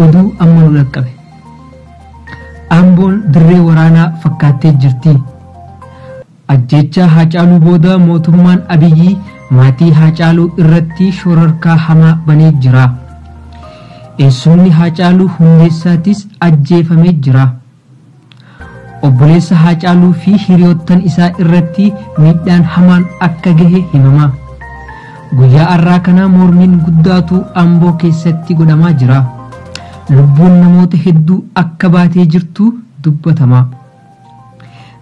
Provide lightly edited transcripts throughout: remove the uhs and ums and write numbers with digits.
oduu amma nu dhaqqabe. Amboon dirree waraanaa fakkaattee jirti. Ajjeechaa Haacaaluu booda mootummaan Abiyyi maatii Haacaaluu irratti shororkaa hamaa banee jira. Eessumni Haacaaluu Hundeessaatis ajjeefamee jira. Obboleessa Haacaaluu fi hiriyoottan isaa irratti miidhaan hamaan akka gahe himama. Guyyaa har'aa kana mormiin guddaatu Amboo keessatti godhamaa jira. Lubbuun namoota hedduu akka baatee jirtu dubbatama.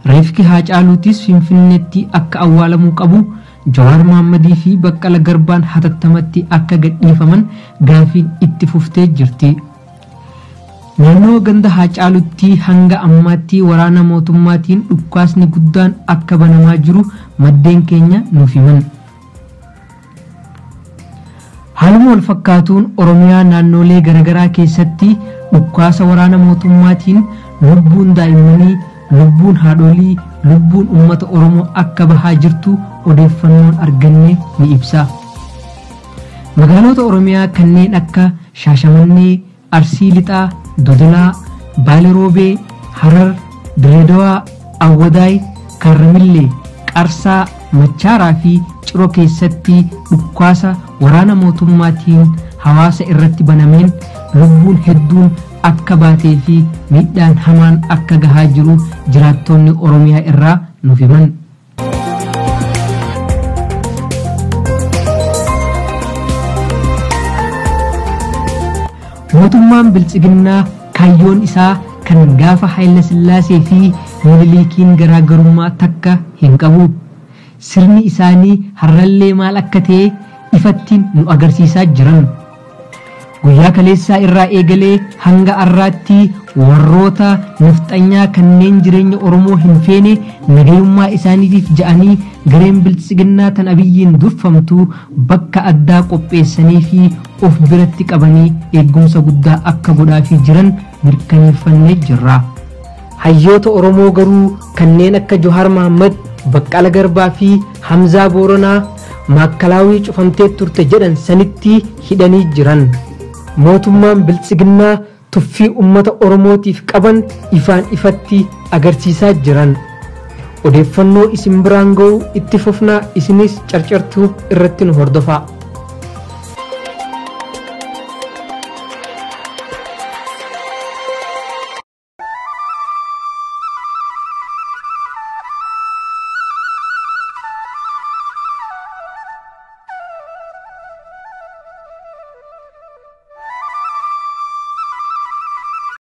Reefki Haacaaluutis Finfinneetti akka awwaalamuu qabu Jawaar Mohammadii fi Baqqala Garbaan hatattamatti akka gadhiifaman gaafiin itti fuftee jirti. Naannoo ganda Haacaaluutti hanga ammaatti waraana mootummaatiin dhukkaasni guddaan akka banamaa jiru maddeen keenya nuuf himan. Haaluma wal fakkaatuun Oromiyaa naannolee garaagaraa keessatti dhukkaasa waraana mootummaatiin lubbuun daa'immanii, lubbuun haadholii, lubbuun uummata Oromoo akka bahaa jirtu odeeffannoon arganne ni ibsa. Magaalota Oromiyaa kanneen akka Shaashamannee, Arsii Lixaa, Dodolaa, Baalee Roobee, Harar, Direedawaa, Awwadaay, Karramillee, Qarsaa, Machaaraa fi Ciroo keessatti dhukkaasa waraana mootummaatiin hawaasa irratti banameen lubbuun hedduun akka baatee fi miidhaan hamaan akka gahaa jiru jiraattonni Oromiyaa irraa nuuf himan. Mootummaan Biltsiginnaa kaayyoon isaa kan gaafa Haayile Sillaasee fi Minilikiin garaagarummaa takka hin qabu. Sirni isaanii har'allee maal akka ta'e ifattiin nu agarsiisaa jiran. Guyyaa kaleessaa irraa eegalee hanga har'aatti warroota nafxanyaa kanneen jireenya Oromoo hin feene nagayummaa isaaniitiif ja'anii gareen Biltsiginnaa tan Abiyyiin durfamtu bakka addaa qopheessanii fi of biratti qabanii eegumsa guddaa akka godhaafii jiran mirkaneeffannee jirra. Hayyoota Oromoo garuu kanneen akka Jawaar Mohammad, Baqqala Garbaa fi Hamzaa Booranaa maakalaawii cufamtee turte jedhan sanitti hidhanii jiran. Mootummaan Biltsiginnaa tuffii uummata Oromootiif qaban ifaan ifatti agarsiisaa jiran. Odeeffannoo isin biraan ga'u itti fufnaa isinis carcartuu irratti nu hordofaa.